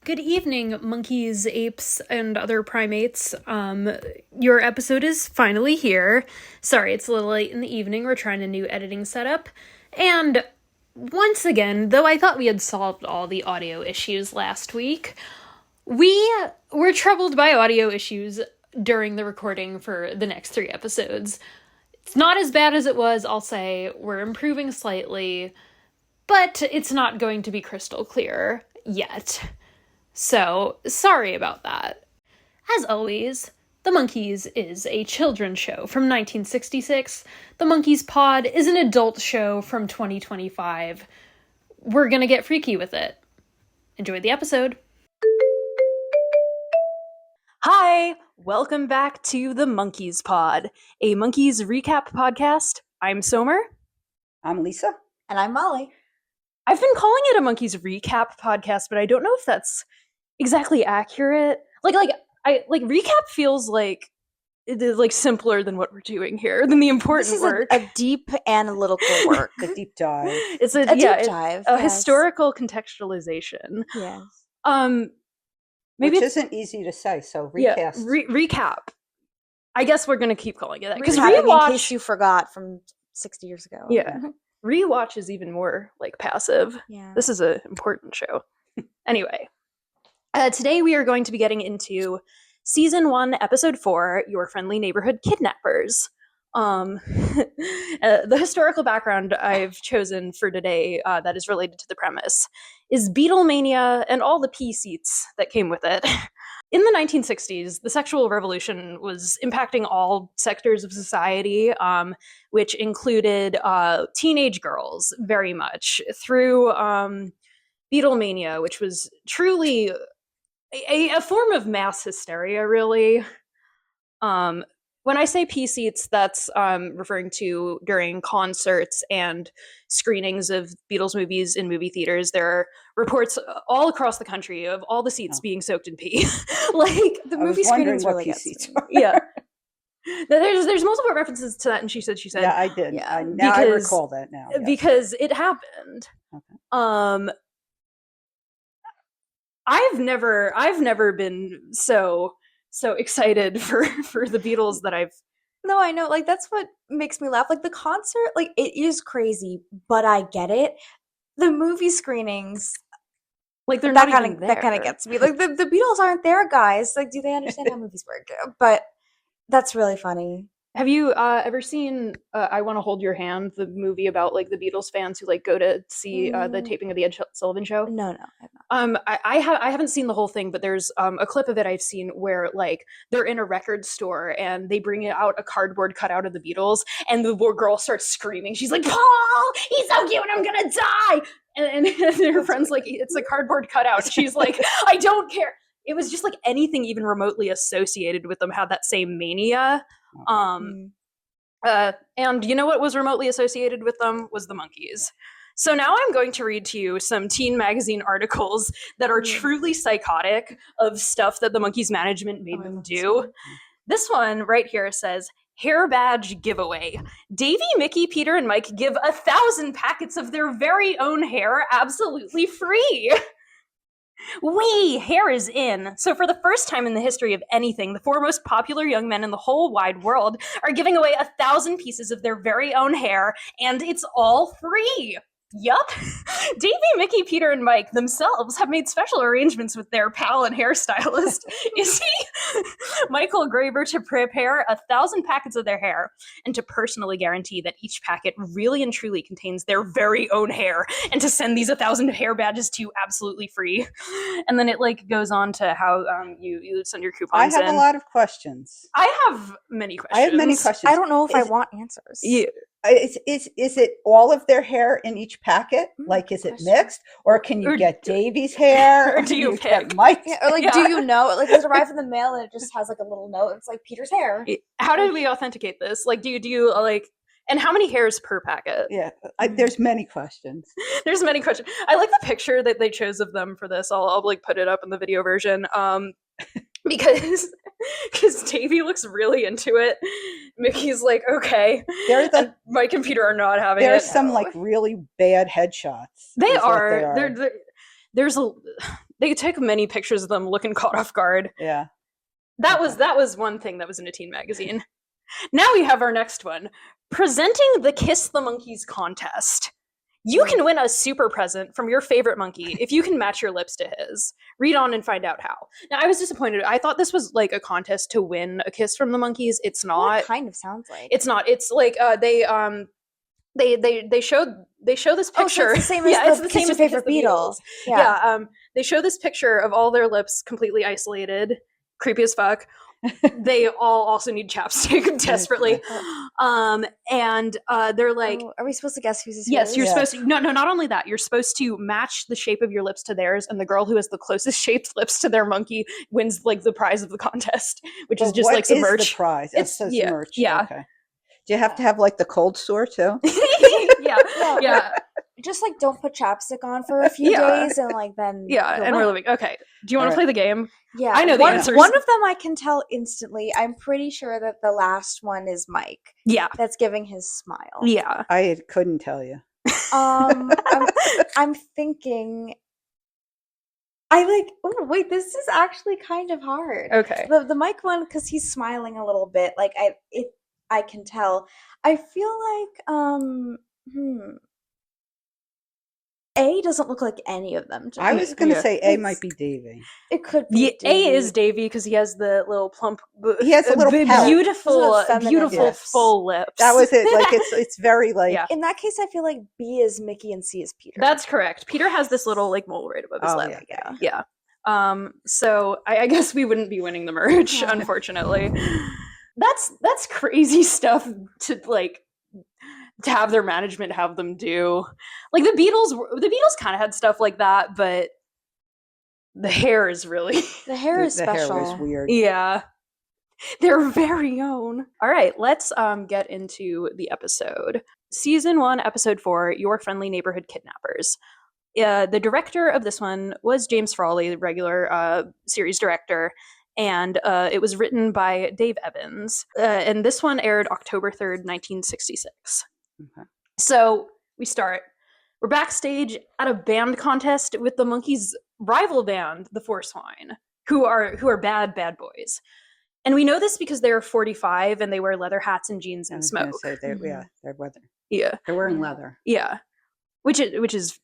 Good evening, monkeys, apes, and other primates. Your episode is finally here. Sorry, it's a little late in the evening. We're trying a new editing setup. And once again, though I thought we had solved all the audio issues last week, we were troubled by audio issues during the recording for the next 3 episodes. It's not as bad as it was, I'll say. We're improving slightly, but it's not going to be crystal clear yet. So, sorry about that. As always, The Monkees is a children's show from 1966. The Monkees Pod is an adult show from 2025. We're gonna get freaky with it. Enjoy the episode. Hi, welcome back to The Monkees Pod, a Monkees recap podcast. I'm Sommer. I'm Lisa. And I'm Molly. I've been calling it a Monkees recap podcast, but I don't know if that's exactly accurate. Recap feels like it is like simpler than what we're doing here, than the important work. This is a deep analytical work. A deep dive. It's a deep dive. A historical contextualization. Yes. Maybe Which isn't easy to say, so recast. Yeah, recap. I guess we're gonna keep calling it that. Because rewatch, in case you forgot from 60 years ago. Yeah. Rewatch is even more like passive. Yeah. This is an important show. Anyway. Today we are going to be getting into Season 1, Episode 4, Your Friendly Neighborhood Kidnappers. The historical background I've chosen for today that is related to the premise is Beatlemania and all the pea seats that came with it. In the 1960s, the sexual revolution was impacting all sectors of society, which included teenage girls very much, through Beatlemania, which was truly a form of mass hysteria, really. When I say pea seats, that's referring to during concerts and screenings of Beatles movies in movie theaters. There are reports all across the country of all the seats being soaked in pee. Like the movie screenings really get yeah. There's multiple references to that, and she said. Yeah, I did. Yeah, I recall that now. Yes. Because it happened. Okay. I've never been so excited for the Beatles that I've. No, I know. Like, that's what makes me laugh. Like, the concert, like, it is crazy, but I get it. The movie screenings, like, they're not even there. That kind of gets me. Like, the Beatles aren't there, guys. Like, do they understand how movies work? But that's really funny. Have you ever seen I Want to Hold Your Hand, the movie about, like, the Beatles fans who, like, go to see the taping of the Ed Sullivan Show? No, I have not. I haven't seen the whole thing, but there's a clip of it I've seen where, like, they're in a record store and they bring out a cardboard cutout of the Beatles, and the poor girl starts screaming. She's like, "Paul, he's so cute, I'm gonna die!" And her friend's like, "It's a cardboard cutout." She's like, "I don't care." It was just like anything even remotely associated with them had that same mania. And you know what was remotely associated with them was the Monkees. So now I'm going to read to you some teen magazine articles that are truly psychotic of stuff that the Monkees management made them do. This one right here says, "Hair badge giveaway. Davy, Micky, Peter, and Mike give 1,000 packets of their very own hair absolutely free." Wee! Hair is in. So for the first time in the history of anything, the 4 most popular young men in the whole wide world are giving away 1,000 pieces of their very own hair, and it's all free. Yup. Davy, Micky, Peter, and Mike themselves have made special arrangements with their pal and hairstylist, Michael Graber, to prepare 1,000 packets of their hair and to personally guarantee that each packet really and truly contains their very own hair, and to send these 1,000 hair badges to you absolutely free. And then it like goes on to how you send your coupons. I have a lot of questions. I have many questions. I don't know if I want answers. Yeah. Is it all of their hair in each packet? Like, is it mixed, or can you get Davy's hair, or do you pick Mike's? Yeah, or like, do you know? Like, does it arrive in the mail and it just has like a little note? It's like Peter's hair. How do we authenticate this? Like, do you like? And how many hairs per packet? Yeah, there's many questions. There's many questions. I like the picture that they chose of them for this. I'll like put it up in the video version. Because Davy looks really into it. Micky's like, okay. And Mike and Peter are not having it. There's some like really bad headshots. They are. There's They took many pictures of them looking caught off guard. Yeah. That Okay. was one thing that was in a teen magazine. Now we have our next one. Presenting the Kiss the Monkees contest. You can win a super present from your favorite monkey if you can match your lips to his. Read on and find out how. Now, I was disappointed. I thought this was like a contest to win a kiss from the Monkees. It's Well, not. it kind of sounds like. It's not. It's like they show this Oh, so picture. it's the same as yeah, it's the the Kiss same Your as the Favorite Kiss the Beatle. Beatles. Yeah. They show this picture of all their lips completely isolated, creepy as fuck. They all also need chapstick desperately. And they're like, Oh, are we supposed to guess who's his? yes, you're Yes. supposed to. No, not only that, you're supposed to match the shape of your lips to theirs, and the girl who has the closest shaped lips to their monkey wins like the prize of the contest, which is But just what like some is merch. the prize? It's- It says yeah, merch. yeah. Okay. Do you have to have like the cold sore too? yeah. Just like don't put chapstick on for a few Yeah. days and like then Yeah, you'll and we're win. like, okay, do you want to Alright. play the game? Yeah, I know the answers. One of them I can tell instantly. I'm pretty sure that the last one is Mike. Yeah, That's giving his smile. yeah. I couldn't tell you. I'm thinking. I like. Oh wait, this is actually kind of hard. Okay. The Mike one because he's smiling a little bit. Like I can tell. I feel like A doesn't look like any of them. To I me. was going to Yeah. say A might be Davy. It could be. The A Davy. is Davy because he has the little plump, He has a little pout. beautiful, Those are feminine beautiful lips. full lips. That was it. Like it's very like. Yeah. In that case, I feel like B is Micky and C is Peter. That's correct. Peter has this little like mole right above his Oh, lip. yeah. Yeah. So I guess we wouldn't be winning the merch, Yeah. unfortunately. That's crazy stuff to like to have their management have them do. Like the Beatles kind of had stuff like that, but the hair is really the hair is The special. hair was weird. yeah. Their very own. All right, let's get into the episode. Season 1, episode 4, Your Friendly Neighborhood Kidnappers. The director of this one was James Frawley, the regular series director, and it was written by Dave Evans. And this one aired October 3rd, 1966. Okay. So we're backstage at a band contest with the Monkees' rival band, the Four Swine, who are bad boys. And we know this because they're 45 and they wear leather hats and jeans I and was gonna smoke. say they're they're weather. Yeah. They're wearing leather. Yeah. Which is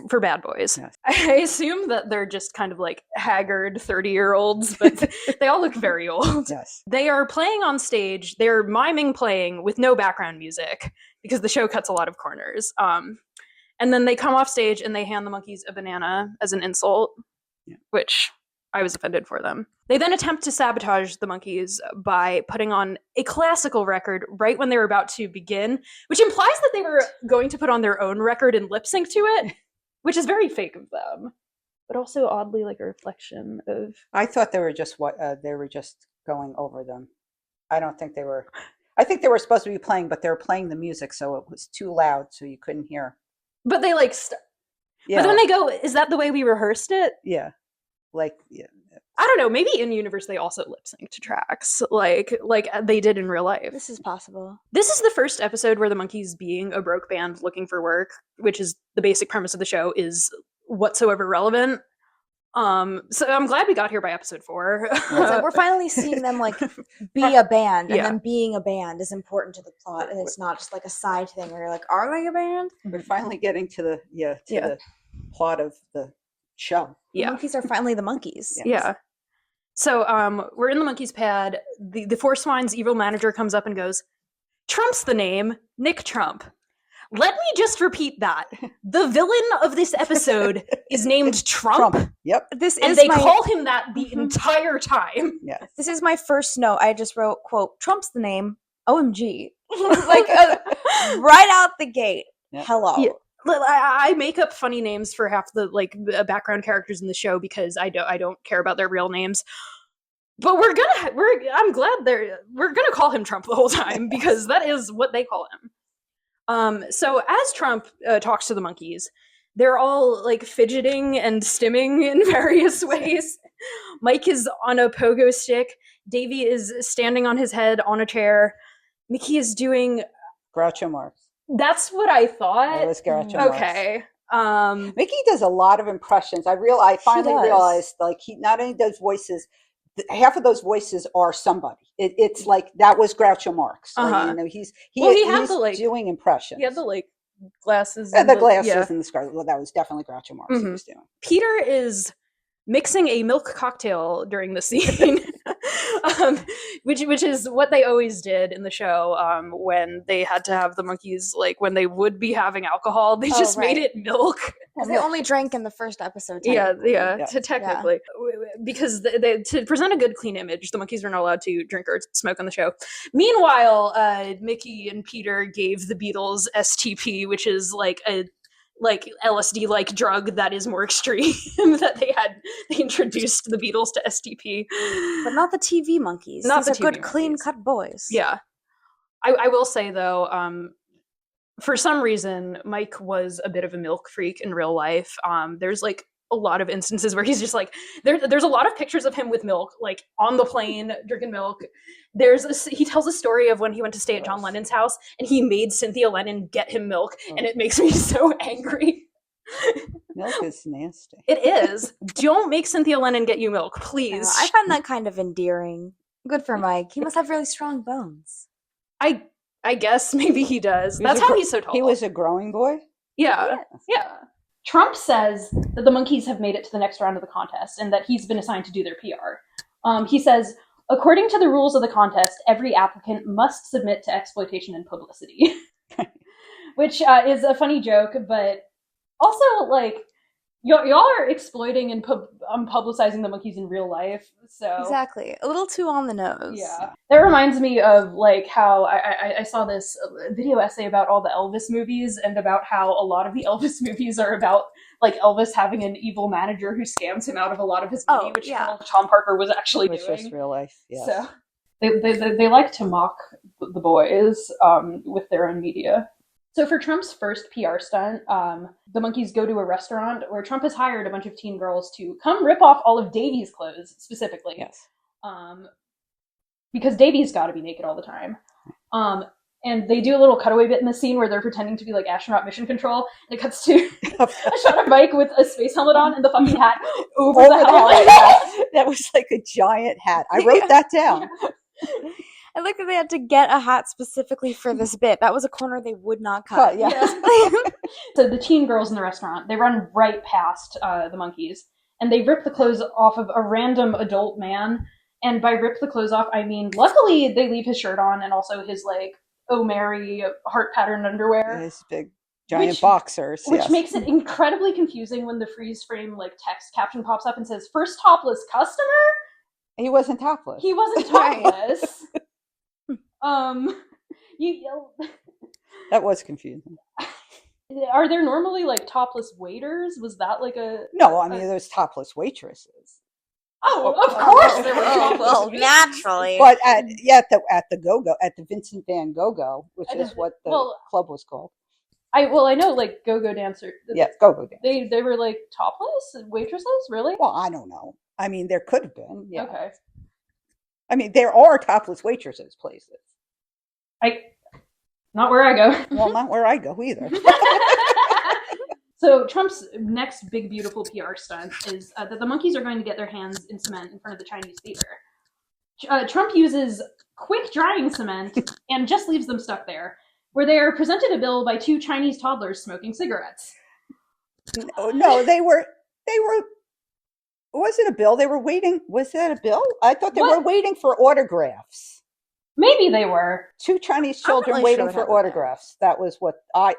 for bad boys. Yes. I assume that they're just kind of like haggard 30-year-olds, but they all look very old. Yes. They are playing on stage. They're miming playing with no background music because the show cuts a lot of corners. And then they come off stage and they hand the Monkees a banana as an insult, which I was offended for them. They then attempt to sabotage the Monkees by putting on a classical record right when they were about to begin, which implies that they were going to put on their own record and lip sync to it, which is very fake of them, but also oddly like a reflection of. I thought they were just going over them. I don't think they were. I think they were supposed to be playing, but they were playing the music, so it was too loud, so you couldn't hear. But they like. Yeah. But then they go, "Is that the way we rehearsed it?" Yeah. Like. Yeah. I don't know. Maybe in universe they also lip sync to tracks, like they did in real life. This is possible. This is the first episode where the Monkees, being a broke band looking for work, which is the basic premise of the show, is whatsoever relevant. So I'm glad we got here by episode 4. We're finally seeing them like be a band, and Yeah. then being a band is important to the plot, and it's not just like a side thing where you're like, are they a band? We're finally getting to the the plot of the show. The Monkees are finally the Monkees. Yeah. Yeah. So we're in the Monkees pad. The Four Swine's evil manager comes up and goes, "Trump's the name, Nick Trump. Let me just repeat that. The villain of this episode is named Trump. Yep. This And is they my call him that the entire time." Yeah. this is my first note. I just wrote, "quote Trump's the name, OMG," like right out the gate. Yeah. Hello. Yeah. I make up funny names for half the background characters in the show because I don't care about their real names. But I'm glad we're gonna call him Trump the whole time because that is what they call him. So as Trump talks to the Monkees, they're all like fidgeting and stimming in various ways. Mike is on a pogo stick. Davy is standing on his head on a chair. Micky is doing. Groucho Marx. That's what I thought. That was Groucho Marx. Okay. Micky does a lot of impressions. I finally does. realized, like, he not only does voices, half of those voices are somebody. It's like that was Groucho Marx. Like, you know, He he's had the, like, doing impressions. he had the like glasses. And and the glasses yeah. and the scarf. Well, that was definitely Groucho Marx he Mhm. was doing. Peter is mixing a milk cocktail during the scene, which is what they always did in the show. When they had to have the Monkees, like when they would be having alcohol, they just made right. it milk. Because they only drank in the first episode. Yeah, technically. Yeah. technically, because to present a good, clean image, the Monkees were not allowed to drink or smoke on the show. Meanwhile, Micky and Peter gave the Beatles STP, which is like a LSD like drug that is more extreme. That they introduced the Beatles to STP, But not the TV monkeys. Not These the are TV good, clean monkeys. cut boys. Yeah, I will say though, for some reason, Mike was a bit of a milk freak in real life. There's like a lot of instances where he's just like there's a lot of pictures of him with milk, like on the plane drinking milk. He tells a story of when he went to stay at John Lennon's house and he made Cynthia Lennon get him milk, and it makes me so angry. Milk is nasty. It is. Don't make Cynthia Lennon get you milk, please. I find that kind of endearing. Good for Mike. He must have really strong bones. I guess maybe he does. That's how he's so tall. He was a growing boy? Yeah. Trump says that the Monkees have made it to the next round of the contest and that he's been assigned to do their PR. He says, according to the rules of the contest, every applicant must submit to exploitation and publicity. Which is a funny joke, but also, like, y'all are exploiting and publicizing the Monkees in real life, so... Exactly. A little too on the nose. Yeah. That reminds me of, like, how I saw this video essay about all the Elvis movies and about how a lot of the Elvis movies are about, like, Elvis having an evil manager who scams him out of a lot of his money, which Tom Parker was actually Which doing. was real life, yes. So, they like to mock the boys with their own media. So for Trump's first PR stunt, the Monkees go to a restaurant where Trump has hired a bunch of teen girls to come rip off all of Davy's clothes, specifically. Yes. Because Davy's got to be naked all the time. And they do a little cutaway bit in the scene where they're pretending to be like astronaut mission control, and it cuts to a shot of Mike with a space helmet on and the fucking hat over the helmet. hat. That was like a giant hat. I wrote that down. I like that they had to get a hat specifically for this bit. That was a corner they would not cut. Yeah. So the teen girls in the restaurant, they run right past the Monkees, and they rip the clothes off of a random adult man. And by rip the clothes off, I mean, luckily they leave his shirt on and also his, like, Oh Mary heart patterned underwear. His big giant boxers. Which makes it incredibly confusing when the freeze frame, like, text caption pops up and says, "First topless customer?" He wasn't topless. He wasn't topless. That was confusing. Are there normally, like, topless waiters? Was that like a... No, I mean, there's topless waitresses. Oh, of course there were topless well, waitresses. naturally. But at the Go-Go, at the Vincent Van Go-Go, which is what the club was called. I know, like, go-go dancer. Yes, go-go dancer. They were, like, topless waitresses? Really? Well, I don't know. I mean, there could have been. Yeah. Okay. I mean, there are topless waitresses places. Not where I go. Well, not where I go either. So Trump's next big, beautiful PR stunt is that the Monkees are going to get their hands in cement in front of the Chinese theater. Trump uses quick drying cement and just leaves them stuck there, where they are presented a bill by two Chinese toddlers smoking cigarettes. No, they were. Was it a bill? They were waiting. Was that a bill? I thought they were waiting for autographs. Maybe they were. Two Chinese children really waiting for autographs. That was what I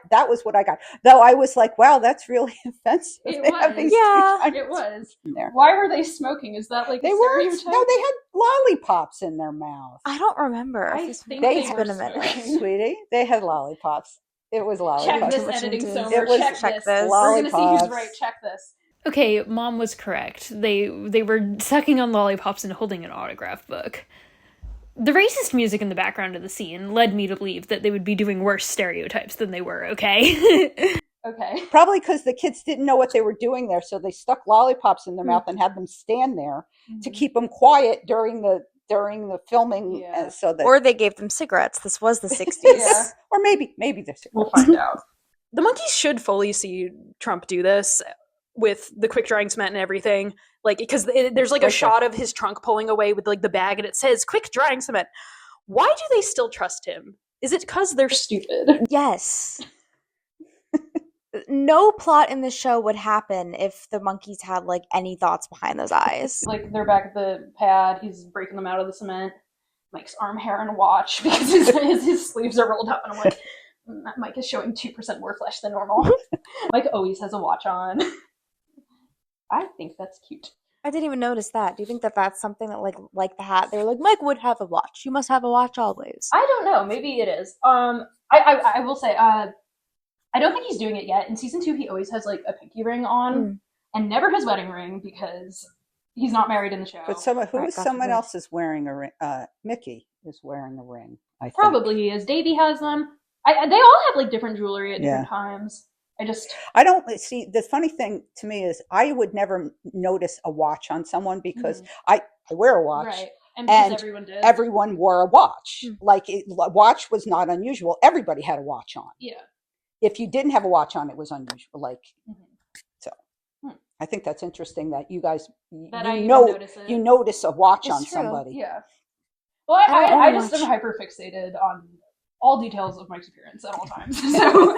got. Though I was like, wow, that's really offensive. It was. There. Why were they smoking? Is that like they a weren't? stereotype? No, they had lollipops in their mouth. I don't remember. I think It's they been were a minute. smoking. Sweetie, they had lollipops. It was lollipops. Check this editing, Sommer. It was, Check this. this. We're going to see who's Lollipops. right. Check this. Okay, Mom was correct. They were sucking on lollipops and holding an autograph book. The racist music in the background of the scene led me to believe that they would be doing worse stereotypes than they were, okay? Okay. Probably because the kids didn't know what they were doing there, so they stuck lollipops in their mouth and had them stand there to keep them quiet during the filming. Yeah. So that, Or they gave them cigarettes. This was the 60s. Yeah. or maybe they're We'll find out. the Monkees should fully see Trump do this with the quick drying cement and everything. Like, because there's like a shot of his trunk pulling away with like the bag and it says quick drying cement. Why do they still trust him? Is it because they're stupid? Yes. No plot in the show would happen if the Monkees had like any thoughts behind those eyes. Like, they're back at the pad, he's breaking them out of the cement. Mike's arm, hair, and watch because his sleeves are rolled up, and I'm like, Mike is showing 2% more flesh than normal. Mike always has a watch on. I think that's cute. I didn't even notice that. Do you think that that's something that like the hat? They were like, Mike would have a watch. You must have a watch always. I don't know. Maybe it is. I will say, I don't think he's doing it yet. In season 2, he always has like a pinky ring on, and never his wedding ring because he's not married in the show. But someone else is wearing a ring. Micky is wearing a ring. I think. Probably he is. Davy has them. They all have like different jewelry at different times. I don't see. The funny thing to me is I would never notice a watch on someone because I wear a watch. Right. And everyone did. Everyone wore a watch. Like, a watch was not unusual. Everybody had a watch on. Yeah. If you didn't have a watch on, it was unusual. Like, so I think that's interesting that you guys, you notice a watch on somebody. Yeah. Well, I just am hyper fixated on all details of Mike's appearance at all times. So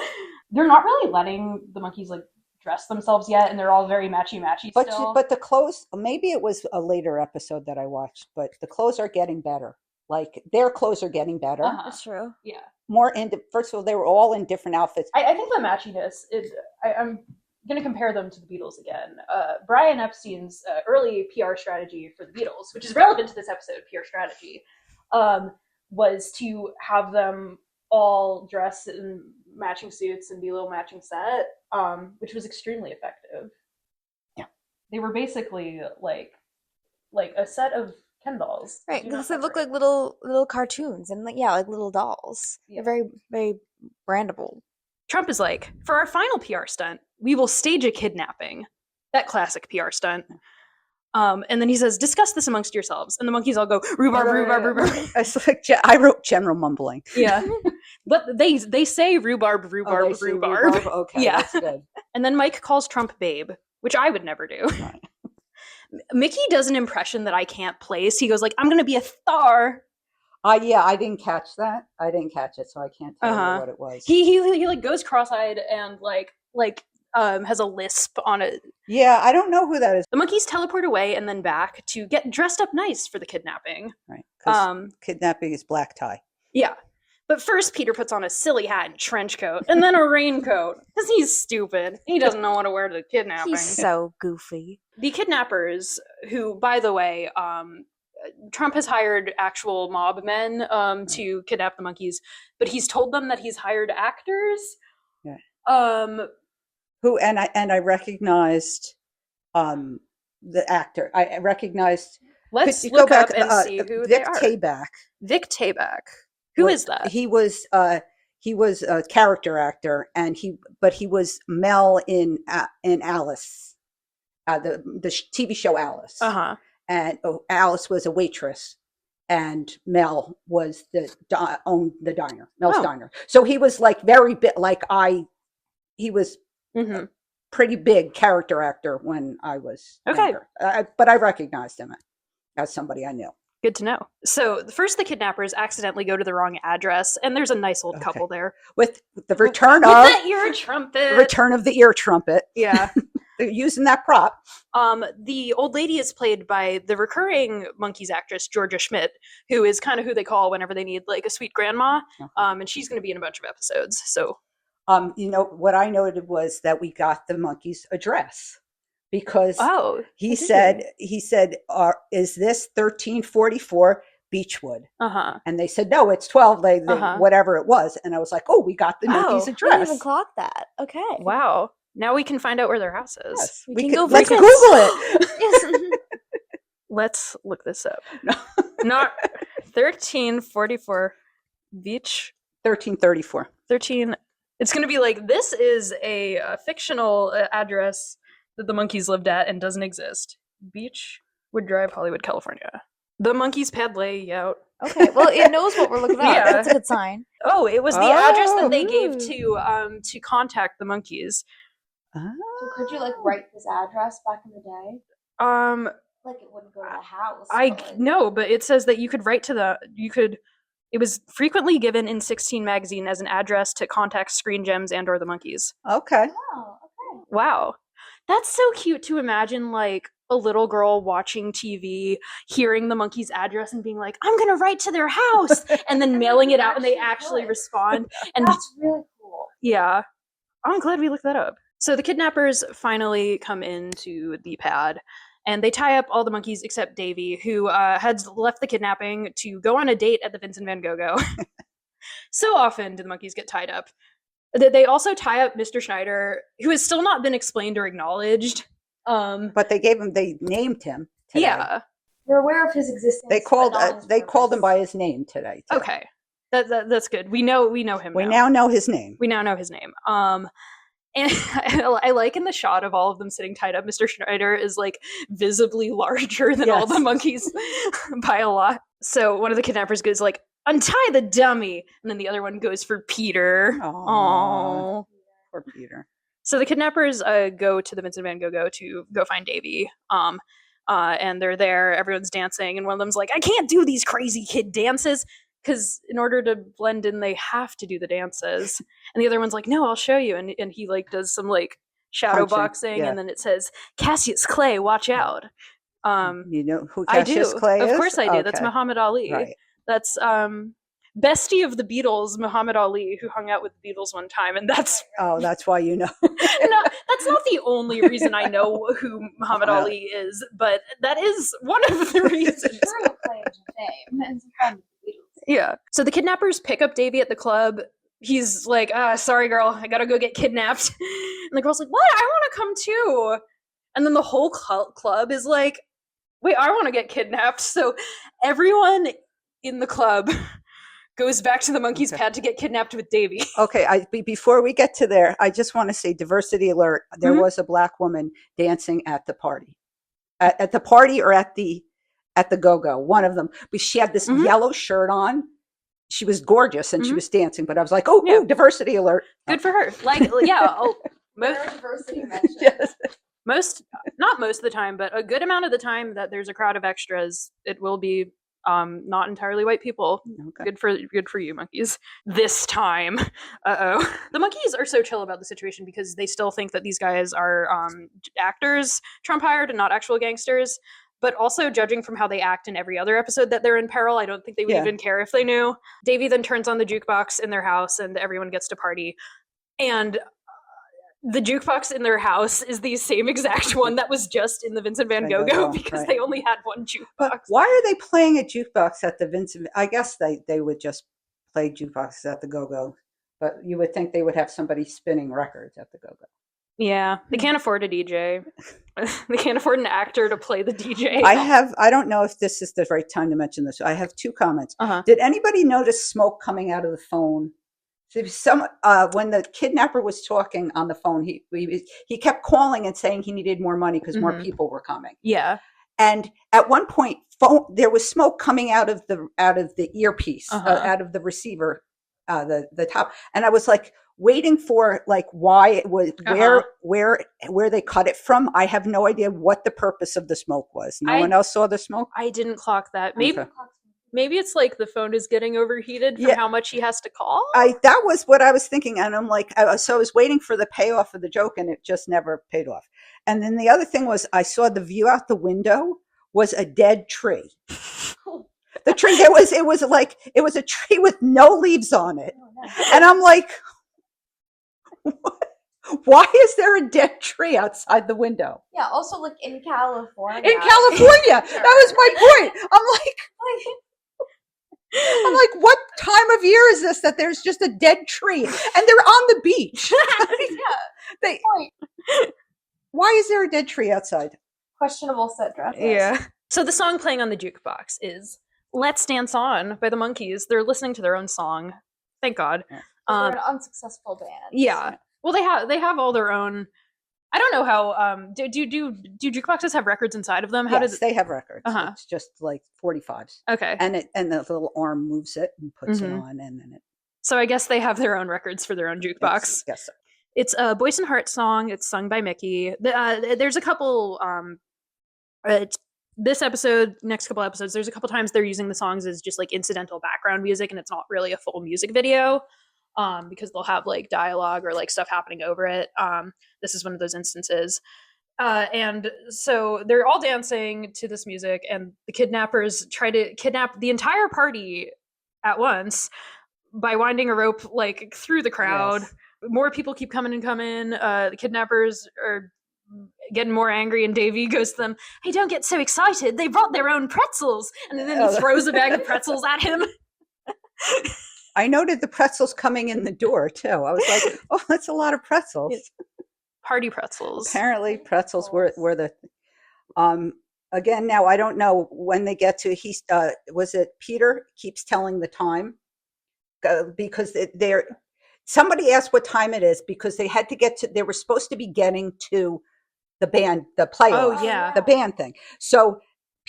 they're not really letting the Monkees like dress themselves yet, and they're all very matchy still. But the clothes, maybe it was a later episode that I watched, but the clothes are getting better. Like, their clothes are getting better. That's true. Yeah. First of all, they were all in different outfits. I think the matchiness is, I'm going to compare them to the Beatles again. Brian Epstein's early PR strategy for the Beatles, which is relevant to this episode, PR strategy, was to have them all dress in matching suits and be a little matching set, which was extremely effective. Yeah. They were basically like a set of Ken dolls. Right, because they look like little cartoons and like little dolls. Yeah. They're very, very brandable. Trump is like, for our final PR stunt, we will stage a kidnapping. That classic PR stunt. And then he says, discuss this amongst yourselves. And the Monkees all go, rhubarb, rhubarb, rhubarb. It's like, I wrote general mumbling. Yeah. But they say rhubarb, rhubarb, rhubarb. Okay, yeah. That's good. And then Mike calls Trump babe, which I would never do. Right. Micky does an impression that I can't place. He goes like, I'm going to be a star. Yeah, I didn't catch that. I didn't catch it, so I can't tell you what it was. He like goes cross-eyed and like has a lisp on it. Yeah, I don't know who that is. The Monkees teleport away and then back to get dressed up nice for the kidnapping. Right, because kidnapping is black tie. Yeah. But first, Peter puts on a silly hat and trench coat, and then a raincoat, because he's stupid. He doesn't know what to wear to the kidnapping. He's so goofy. The kidnappers, who, by the way, Trump has hired actual mob men to kidnap the Monkees, but he's told them that he's hired actors. Yeah. Who and I recognized the actor. I recognized. Let's look up and see who they are. Vic Tayback. Who is that? He was a character actor, and he was Mel in Alice, the TV show Alice. And Alice was a waitress, and Mel was owned the diner, Mel's Diner. So he was like very big, he was a pretty big character actor when I was younger. But I recognized him as somebody I knew. Good to know. So first, the kidnappers accidentally go to the wrong address, and there's a nice old couple there with the return of the ear trumpet. Return of the ear trumpet. Yeah. They're using that prop. The old lady is played by the recurring Monkees actress Georgia Schmidt, who is kind of who they call whenever they need like a sweet grandma. And she's going to be in a bunch of episodes. So, what I noted was that we got the Monkees' address because he said, "Is this 1344 Beechwood?" And they said, "No, it's 12." Whatever it was, and I was like, "Oh, we got the Monkees' address." I didn't even clock that. Okay. Wow. Now we can find out where their house is. Yes, let's Google it. Yes. Let's look this up. Not 1344 Beach. 1334. 13. It's going to be like, this is a fictional address that the Monkees lived at and doesn't exist. Beechwood Drive, Hollywood, California. The Monkees pad layout. Okay, well, it knows what we're looking at. Yeah. That's a good sign. Oh, it was the address that they gave to contact the Monkees. So could you like write this address back in the day? Like it wouldn't go to the house. No, but it says that you could write to it was frequently given in 16 magazine as an address to contact Screen Gems and or the Monkees. Okay. Oh, okay. Wow. That's so cute to imagine, like, a little girl watching TV, hearing the Monkees' address and being like, I'm gonna write to their house, and then mailing it out and they actually respond. And that's really cool. Yeah. I'm glad we looked that up. So the kidnappers finally come into the pad, and they tie up all the Monkees except Davy, who had left the kidnapping to go on a date at the Vincent Van Gogh. So often do the Monkees get tied up. They also tie up Mr. Schneider, who has still not been explained or acknowledged. But they named him today. Yeah. We're aware of his existence. They called him by his name today. Too. Okay. That's good. We know him We now. now know his name. We now know his name. And I like in the shot of all of them sitting tied up, Mr. Schneider is like visibly larger than all the Monkees by a lot. So one of the kidnappers goes like, untie the dummy, and then the other one goes for Peter. Aww. Poor Peter. So the kidnappers go to the Vincent Van Gogh to go find Davy. And they're there, everyone's dancing, and one of them's like, I can't do these crazy kid dances, because in order to blend in, they have to do the dances. And the other one's like, no, I'll show you. And he like does some like shadow boxing, and then it says, Cassius Clay, watch out. You know who Cassius Clay is? Of course I do. Okay. That's Muhammad Ali. Right. That's bestie of the Beatles, Muhammad Ali, who hung out with the Beatles one time, and that's that's why you know. No, that's not the only reason I know who Muhammad Ali is, but that is one of the reasons. Yeah. So the kidnappers pick up Davy at the club. He's like, sorry, girl, I gotta go get kidnapped. And the girl's like, what? I want to come too. And then the whole club is like, wait, I want to get kidnapped. So everyone in the club goes back to the Monkees' pad to get kidnapped with Davy. Okay, before we get to there, I just want to say diversity alert. There was a black woman dancing at the party. At the party or at the go-go, one of them. But she had this yellow shirt on. She was gorgeous and she was dancing, but I was like, oh, diversity alert. Good for her. Like, yeah. Diversity mentioned. Yes. Not most of the time, but a good amount of the time that there's a crowd of extras, it will be not entirely white people. Okay. Good for you, Monkees. This time. The Monkees are so chill about the situation because they still think that these guys are actors Trump hired and not actual gangsters. But also, judging from how they act in every other episode that they're in peril, I don't think they would even care if they knew. Davy then turns on the jukebox in their house and everyone gets to party. And the jukebox in their house is the same exact one that was just in the Vincent Van Gogh because they only had one jukebox. But why are they playing a jukebox at the Vincent? I guess they would just play jukeboxes at the Go-Go. But you would think they would have somebody spinning records at the Go-Go. Yeah, they can't afford a DJ. They can't afford an actor to play the DJ. I don't know if this is the right time to mention this. I have two comments. Did anybody notice smoke coming out of the phone? When the kidnapper was talking on the phone, he kept calling and saying he needed more money because more people were coming. Yeah. And at one point, there was smoke coming out of the earpiece, out of the receiver, the top. And I was like waiting for like why it was where they cut it from. I have no idea what the purpose of the smoke was. No one else saw the smoke. I didn't clock that. Maybe it's like the phone is getting overheated from how much he has to call. That was what I was thinking. And I'm like, so I was waiting for the payoff of the joke and it just never paid off. And then the other thing was I saw the view out the window was a dead tree. The tree, it was a tree with no leaves on it. And I'm like, why is there a dead tree outside the window? Yeah, also like in California. That was my point. I'm like, what time of year is this that there's just a dead tree and they're on the beach? Why is there a dead tree outside? Questionable set dress. Yeah. So the song playing on the jukebox is "Let's Dance On" by the Monkees. They're listening to their own song. Thank God. They're an unsuccessful band. Yeah. Well, they have all their own. I don't know how do jukeboxes have records inside of them? Yes, they have records. It's just like 45s. Okay. And the little arm moves it and puts it on, and then it. So I guess they have their own records for their own jukebox. Yes, so. It's a Boyce and Hart song. It's sung by Micky. There's a couple. This episode, next couple episodes, there's a couple times they're using the songs as just like incidental background music, and it's not really a full music video, because they'll have like dialogue or like stuff happening over it. This is one of those instances. And so they're all dancing to this music, and the kidnappers try to kidnap the entire party at once by winding a rope like through the crowd. Yes. More people keep coming and coming. The kidnappers are getting more angry, and Davy goes to them, "Hey, don't get so excited. They brought their own pretzels." And then he throws a bag of pretzels at him. I noted the pretzels coming in the door too. I was like, "Oh, that's a lot of pretzels." Party pretzels. Apparently, pretzels were the. Again, now I don't know when they get to. Was it Peter keeps telling the time, because they're. Somebody asked what time it is because they had to get to. They were supposed to be getting to the band, the playoff. Oh yeah, the band thing. So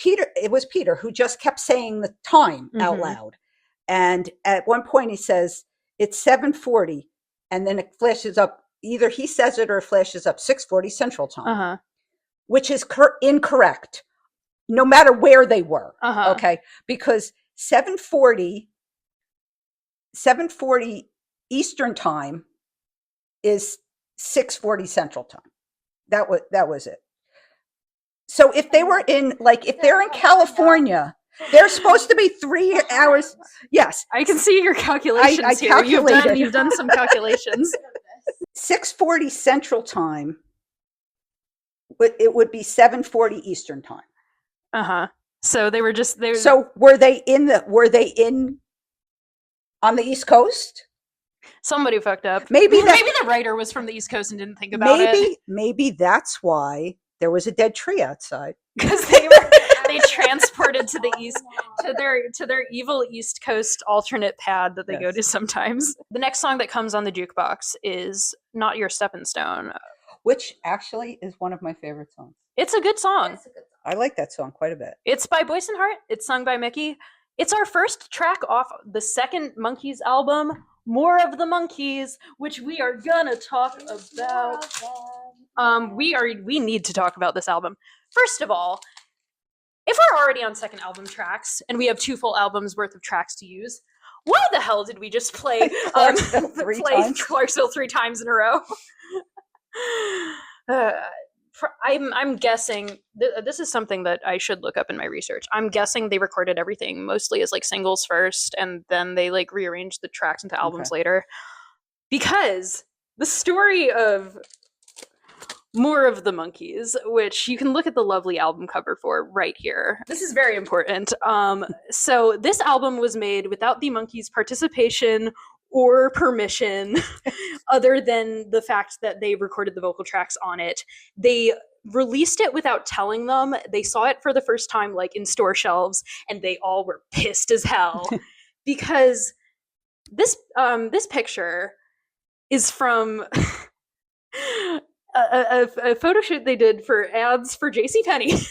it was Peter who just kept saying the time out loud, and at one point he says it's 7:40, and then it flashes up. Either he says it or it flashes up 6:40 Central Time, which is incorrect. No matter where they were, okay, because 7:40 Eastern Time is 6:40 Central Time. That was it. So if they were if they're in California, they're supposed to be 3 hours. Yes, I can see your calculations I here. Calculated. You've done some calculations. 6:40 Central Time. It would be 7:40 Eastern Time. So they were just there. So were they in on the East Coast? Somebody fucked up. Maybe the writer was from the East Coast and didn't think about it. Maybe that's why there was a dead tree outside. Because they transported to the east to their evil East Coast alternate pad that they go to sometimes. The next song that comes on the jukebox is "Not Your Stepping Stone," which actually is one of my favorite songs. It's a good song. I like that song quite a bit. It's by Boyce and Hart. It's sung by Micky. It's our first track off the second Monkees album, More of the Monkees, which we are gonna talk about. We need to talk about this album. First of all, if we're already on second album tracks and we have 2 full albums worth of tracks to use, why the hell did we just play Clarksville 3 times in a row? I'm guessing this is something that I should look up in my research. I'm guessing they recorded everything mostly as like singles first, and then they like rearranged the tracks into albums later. Because the story of More of the Monkees, which you can look at the lovely album cover for right here. This is very important. So this album was made without the Monkees' participation or permission, other than the fact that they recorded the vocal tracks on it. They released it without telling them. They saw it for the first time like in store shelves, and they all were pissed as hell because this picture is from a photo shoot they did for ads for JCPenney.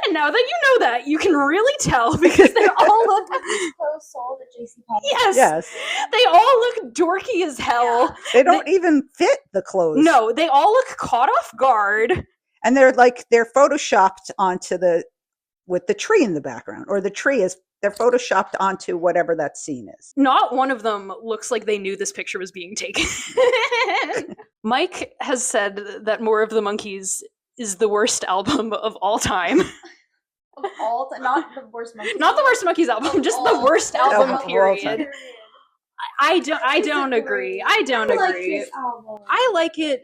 And now that you know that, you can really tell because they all look clothes sold at JCPenney. Yes. They all look dorky as hell. Yeah. They don't even fit the clothes. No, they all look caught off guard. And they're photoshopped onto with the tree in the background, or they're photoshopped onto whatever that scene is. Not one of them looks like they knew this picture was being taken. Mike has said that More of the Monkees is the worst album of all time. Of all time? Not the worst Monkees. Not the worst Monkees album, just the worst album, period. I don't agree. I like it.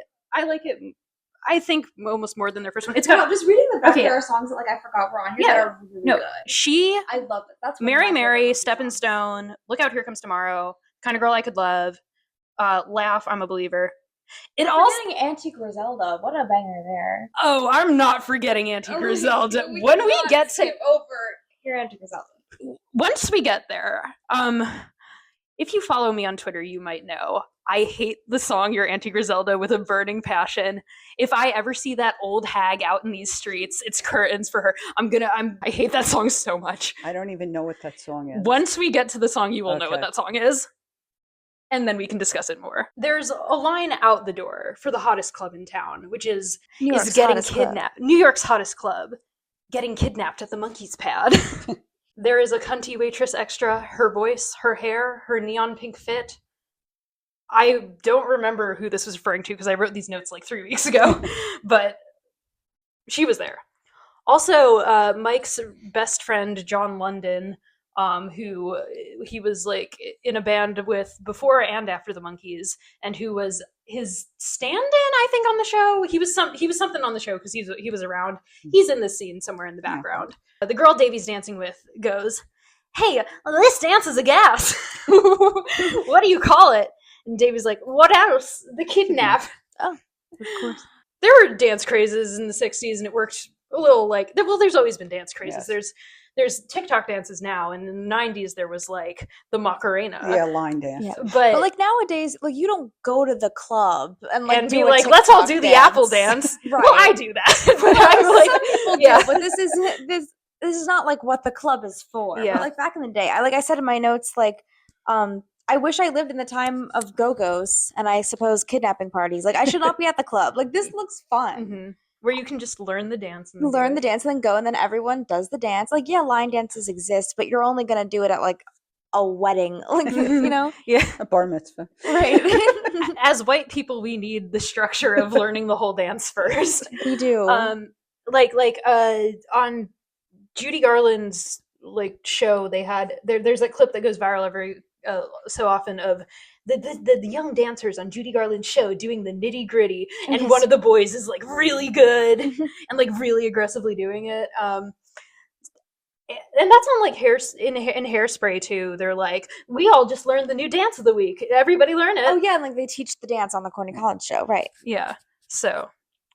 I think almost more than their first one. It's got just reading the back. There are songs that I forgot were on here that are really good. I love it. That's Mary, Stepping Stone, Look Out Here Comes Tomorrow, Kind of Girl I Could Love, Laugh, I'm a Believer. Forgetting Auntie Griselda. What a banger there. Oh, I'm not forgetting Auntie Griselda. When we get to over here, Auntie Griselda. Once we get there, if you follow me on Twitter, you might know I hate the song Your Auntie Griselda with a burning passion. If I ever see that old hag out in these streets, it's curtains for her. I hate that song so much. I don't even know what that song is. Once we get to the song, you will know what that song is. And then we can discuss it more. There's a line out the door for the hottest club in town, which is getting kidnapped. New York's hottest club. Getting kidnapped at the Monkees pad. There is a cunty waitress extra, her voice, her hair, her neon pink fit. I don't remember who this was referring to because I wrote these notes like 3 weeks ago, but she was there. Also, Mike's best friend, John London, who he was like in a band with before and after the Monkees, and who was his stand-in, I think, on the show. He was something on the show because he was around. He's in this scene somewhere in the background. The girl Davy's dancing with goes, "Hey, this dance is a gas. What do you call it?" And Davy's like, "What else? The kidnap." Oh, of course. There were dance crazes in the 60s, and it worked a little like, well, there's always been dance crazes. Yes. There's TikTok dances now, and in the 90s there was like the Macarena. Yeah, line dance. Yeah. But like nowadays, like you don't go to the club and be like, let's all do the apple dance. Right. Well, I do that. But I'm like, some people do, but this is not like what the club is for. Yeah. But like back in the day, I said in my notes, like, I wish I lived in the time of go-go's and I suppose kidnapping parties. Like I should not be at the club. Like this looks fun. Mm-hmm. Where you can just learn the dance. And then go, and then everyone does the dance. Like, yeah, line dances exist, but you're only going to do it at, like, a wedding. Like, you know? Yeah. A bar mitzvah. Right. As white people, we need the structure of learning the whole dance first. We do. On Judy Garland's, like, show, they had... There's that clip that goes viral every so often of... The young dancers on Judy Garland's show doing the nitty gritty, and one of the boys is like really good and like really aggressively doing it. And that's on like in Hairspray too. They're like, we all just learned the new dance of the week. Everybody learn it. Oh yeah, and like they teach the dance on the Corny College show, right? Yeah. So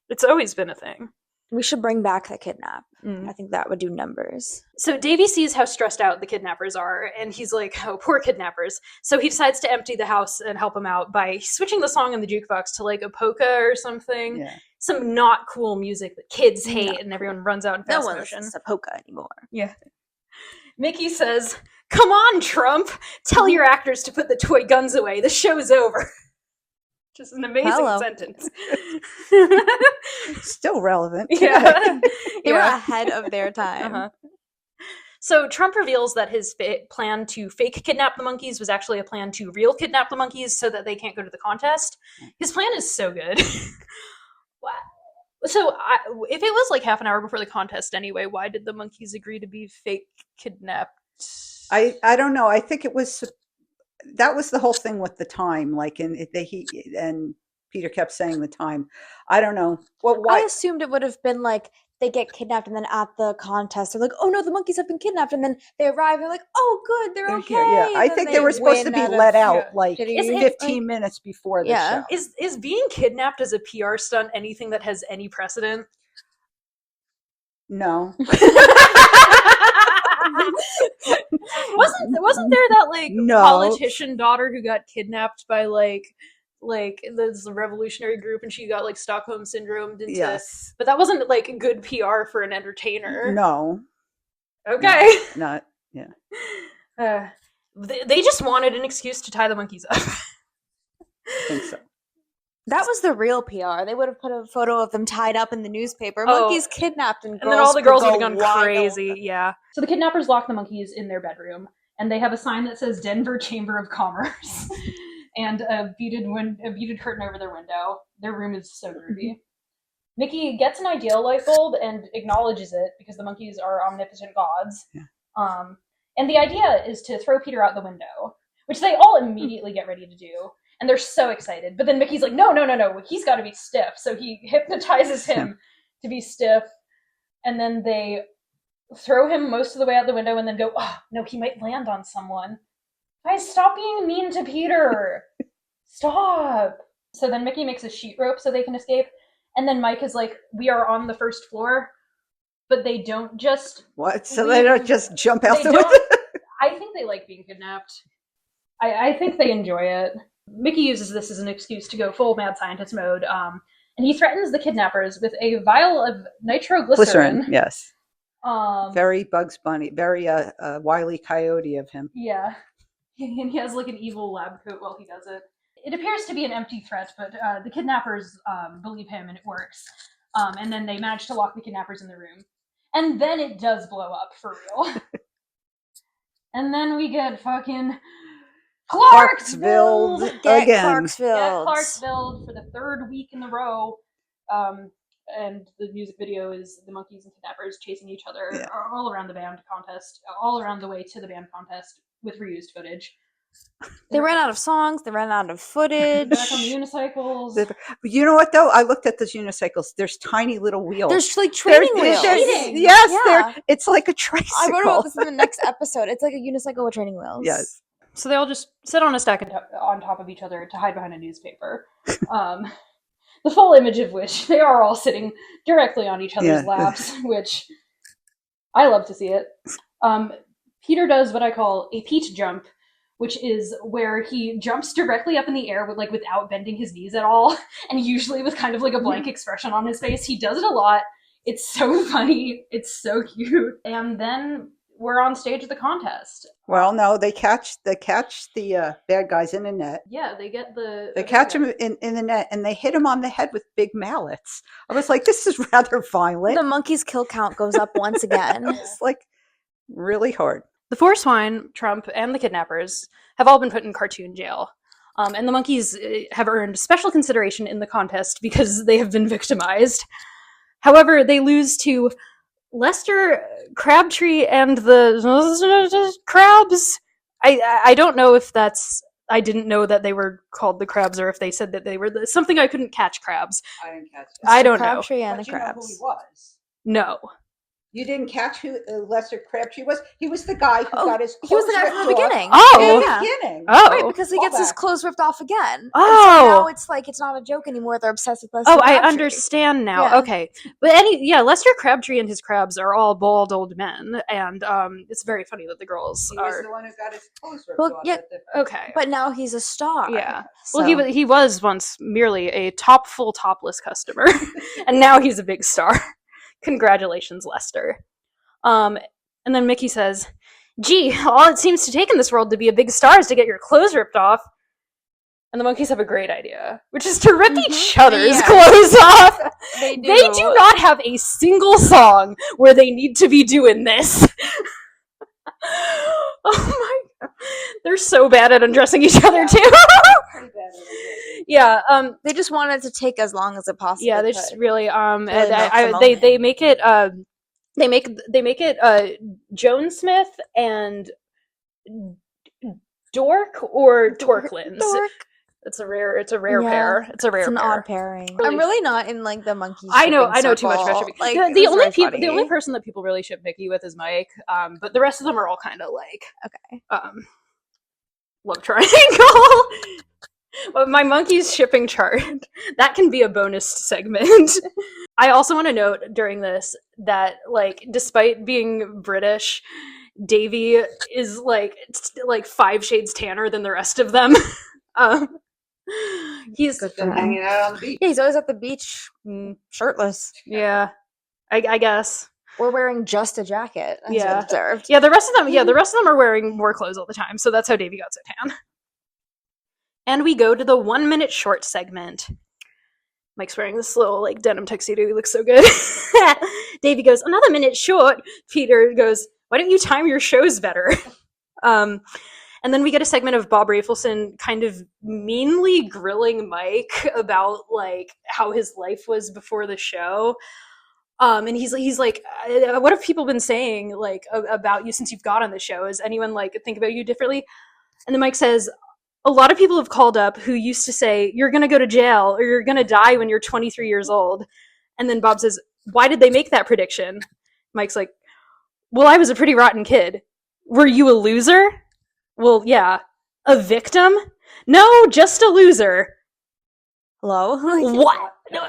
it's always been a thing. We should bring back the kidnap. I think that would do numbers. So Davy sees how stressed out the kidnappers are, and he's like, oh, poor kidnappers. So he decides to empty the house and help them out by switching the song in the jukebox to like a polka or something. Yeah. Some not cool music that kids hate, and everyone runs out in fast motion. No one listens to polka anymore. Yeah. Micky says, "Come on, Trump! Tell your actors to put the toy guns away. The show's over." Just an amazing sentence. Still relevant. Yeah. They were ahead of their time. Uh-huh. So Trump reveals that his plan to fake kidnap the Monkees was actually a plan to real kidnap the Monkees so that they can't go to the contest. His plan is so good. Wow. So if it was like half an hour before the contest anyway, why did the Monkees agree to be fake kidnapped? I don't know. I think it was... That was the whole thing with the time, like, and Peter kept saying the time. I don't know. Well, why? I assumed it would have been like they get kidnapped, and then at the contest, they're like, "Oh no, the Monkees have been kidnapped," and then they arrive, and they're like, "Oh, good, they're okay." Yeah. I think they were supposed to be let out like 15 minutes before the show. Is being kidnapped as a PR stunt anything that has any precedent? No. Wasn't there that like politician daughter who got kidnapped by like this revolutionary group, and she got like Stockholm syndrome? Yes, but that wasn't like good PR for an entertainer. No. Okay. Not yeah. They just wanted an excuse to tie the Monkees up. I think so. That was the real PR. They would have put a photo of them tied up in the newspaper. Monkees kidnapped, and then all the girls would have gone crazy. Yeah. So the kidnappers lock the Monkees in their bedroom, and they have a sign that says Denver Chamber of Commerce and a beaded curtain over their window. Their room is so groovy. Micky gets an ideal light bulb and acknowledges it because the Monkees are omnipotent gods. Yeah. And the idea is to throw Peter out the window, which they all immediately get ready to do. And they're so excited. But then Mickey's like, no, he's got to be stiff. So he hypnotizes him to be stiff. And then they throw him most of the way out the window and then go, oh, no, he might land on someone. Guys, stop being mean to Peter. Stop. So then Micky makes a sheet rope so they can escape. And then Mike is like, we are on the first floor. But they don't just... What? So they don't just jump out the window? I think they like being kidnapped. I think they enjoy it. Micky uses this as an excuse to go full mad scientist mode, and he threatens the kidnappers with a vial of nitroglycerin. Yes. Very Bugs Bunny, very Wile E. Coyote of him. Yeah. And he has like an evil lab coat while he does it. It appears to be an empty threat, but the kidnappers believe him and it works. And then they manage to lock the kidnappers in the room. And then it does blow up for real. And then we get fucking Clarksville again. Clarksville for the third week in a row. And the music video is the Monkees and kidnappers chasing each other all around the band contest, all around the way to the band contest with reused footage. They ran out of songs. They ran out of footage. Back on the unicycles. You know what, though? I looked at those unicycles. There's tiny little wheels. There's like training wheels. Yes, it's like a tricycle. I wrote about this in the next episode. It's like a unicycle with training wheels. Yes. So they all just sit on a stack on top of each other to hide behind a newspaper. The full image of which they are all sitting directly on each other's laps, which I love to see it. Peter does what I call a Pete jump, which is where he jumps directly up in the air without bending his knees at all, and usually with kind of like a blank expression on his face. He does it a lot. It's so funny. It's so cute. And then we're on stage at the contest. Well, no, they catch the bad guys in the net. Yeah, they get They catch him in the net, and they hit him on the head with big mallets. I was like, this is rather violent. The Monkees' kill count goes up once again. It's like really hard. The Four Swine, Trump, and the kidnappers have all been put in cartoon jail. And the Monkees have earned special consideration in the contest because they have been victimized. However, they lose to Lester, Crabtree, and the Crabs. I don't know if that's... I didn't know that they were called the Crabs, or if they said that they were something I couldn't catch. Crabs. I didn't catch that. I don't know. Crabtree and the Crabs. Know who he was? No. You didn't catch who Lester Crabtree was? He was the guy who got his clothes He was the guy ripped from the beginning. Oh. In the beginning. Oh. Right, because he gets his clothes ripped off again. Oh. And so now it's like, it's not a joke anymore. They're obsessed with Lester Crabtree. Crabtree. I understand now. Yeah. Okay. But Lester Crabtree and his Crabs are all bald old men, and it's very funny that the girls He are... was the one who got his clothes ripped Well, off. yeah. Okay. But now he's a star. Yeah. So. Well, he was once merely a full topless customer, and now he's a big star. Congratulations, Lester. And then Micky says, "Gee, all it seems to take in this world to be a big star is to get your clothes ripped off." And the Monkees have a great idea, which is to rip each other's clothes off. They do. They do not have a single song where they need to be doing this. Oh my god. They're so bad at undressing each other, too. Pretty bad. Yeah, they just wanted to take as long as it possibly yeah, they could. just really Really they make it they make it Joan Smith and Dork or Torklins. Dork. It's a rare pair. It's an odd pairing. Really, I'm really not in like the Monkees. I know too much about shipping. Like, the only person that people really ship Micky with is Mike. But the rest of them are all kind of like love triangle. But my Monkees shipping chart, that can be a bonus segment. I also want to note during this that, like, despite being British, Davy is like 5 shades tanner than the rest of them. He's been hanging out on the beach. Yeah, he's always at the beach, shirtless. Yeah, I guess. Or wearing just a jacket. As Yeah. observed. Yeah, the rest of them are wearing more clothes all the time, so that's how Davy got so tan. And we go to the 1 minute short segment. Mike's wearing this little like denim tuxedo. He looks so good. Davy goes, "Another minute short." Peter goes, "Why don't you time your shows better?" And then we get a segment of Bob Rafelson kind of meanly grilling Mike about like how his life was before the show. And he's like, "What have people been saying like about you since you've got on the show? Does anyone like think about you differently?" And then Mike says, "A lot of people have called up who used to say, 'You're going to go to jail or you're going to die when you're 23 years old.'" And then Bob says, "Why did they make that prediction?" Mike's like, "Well, I was a pretty rotten kid." "Were you a loser?" "Well, yeah." "A victim?" "No, just a loser." Hello? What? No,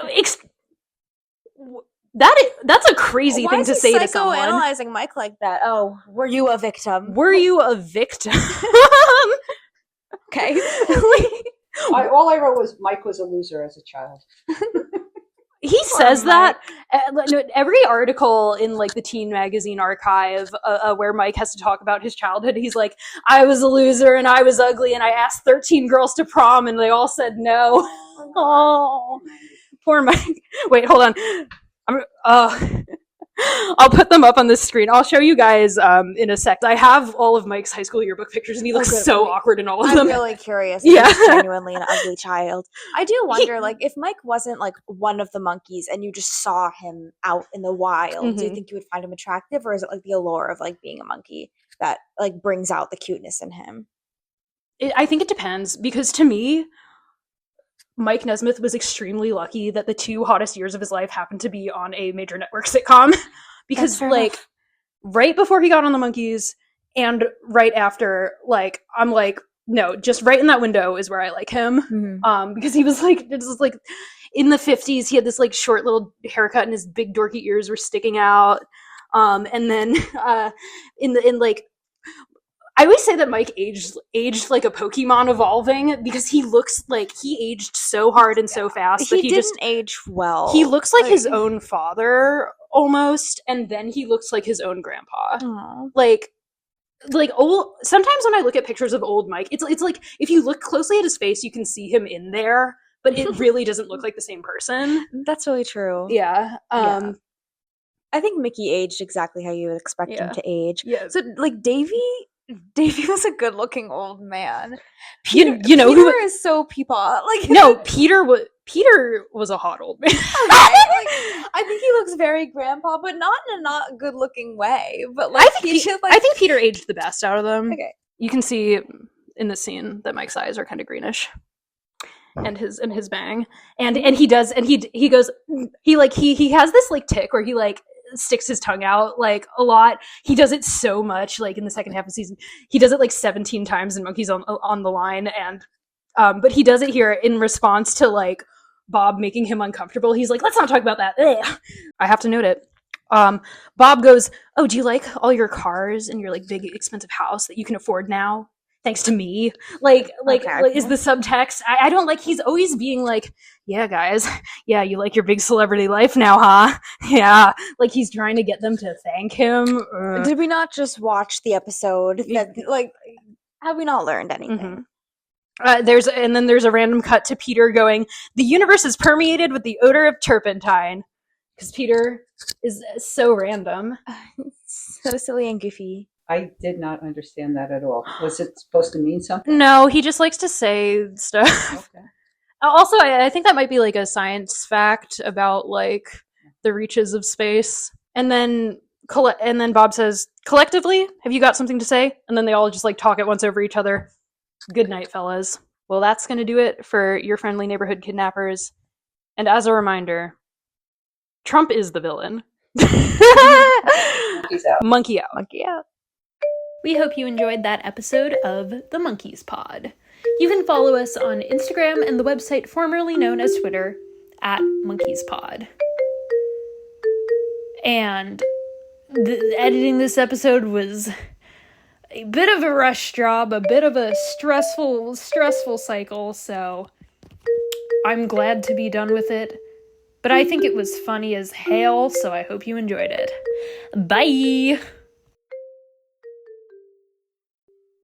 that's a crazy thing to say to someone. Psychoanalyzing Mike like that. Oh, were you a victim? Were you a victim? Okay. All I wrote was Mike was a loser as a child. He says that every article in like the teen magazine archive where Mike has to talk about his childhood, he's like, I was a loser and I was ugly and I asked 13 girls to prom and they all said no. Oh, poor Mike. Wait, hold on. I'll put them up on the screen. I'll show you guys in a sec. I have all of Mike's high school yearbook pictures, and he looks so awkward in all of them. I'm really curious. If he's genuinely an ugly child. I do wonder, like, if Mike wasn't like one of the Monkees, and you just saw him out in the wild, do you think you would find him attractive, or is it like the allure of like being a Monkee that like brings out the cuteness in him? I think it depends, because to me, Mike Nesmith was extremely lucky that the 2 hottest years of his life happened to be on a major network sitcom. Because, like, right before he got on the Monkees and right after, like, I'm like, no, just right in that window is where I like him. Because he was, like, it was, like, in the 50s, he had this, like, short little haircut and his big dorky ears were sticking out. And then in like, I always say that Mike aged like a Pokemon evolving, because he looks like he aged so hard and so fast. He didn't age well. He looks like his own father almost, and then he looks like his own grandpa. Aww. Like old. Sometimes when I look at pictures of old Mike, it's like if you look closely at his face, you can see him in there, but it really doesn't look like the same person. That's really true. Yeah. I think Micky aged exactly how you would expect him to age. Yeah. So like Davy was a good-looking old man. Peter is so peepaw. Like no, Peter was a hot old man. I think he looks very grandpa, but not in a not good-looking way. But like I think Peter aged the best out of them. Okay, you can see in the scene that Mike's eyes are kind of greenish, and his bang, and he does, and he goes, he has this like tick where he like sticks his tongue out like a lot. He does it so much, like in the second half of the season he does it like 17 times in Monkees on the Line, and but he does it here in response to like Bob making him uncomfortable. He's like, let's not talk about that. Ugh. I have to note it. Bob goes, oh, do you like all your cars and your like big expensive house that you can afford now thanks to me? Like is the subtext. I don't like, he's always being like, yeah, guys, yeah, you like your big celebrity life now, huh? Yeah, like he's trying to get them to thank him. Did we not just watch the episode? Like, have we not learned anything? There's a random cut to Peter going, the universe is permeated with the odor of turpentine, because Peter is so random. So silly and goofy. I did not understand that at all. Was it supposed to mean something? No, he just likes to say stuff. Okay. Also, I think that might be like a science fact about like the reaches of space. And then Bob says, collectively, have you got something to say? And then they all just like talk at once over each other. Good night, fellas. Well, that's going to do it for your Friendly Neighborhood Kidnappers. And as a reminder, Trump is the villain. He's out. Monkey out. Monkey out. We hope you enjoyed that episode of the Monkees Pod. You can follow us on Instagram and the website formerly known as Twitter at MonkeesPod. And editing this episode was a bit of a rush job, a bit of a stressful cycle, so I'm glad to be done with it. But I think it was funny as hell, so I hope you enjoyed it. Bye!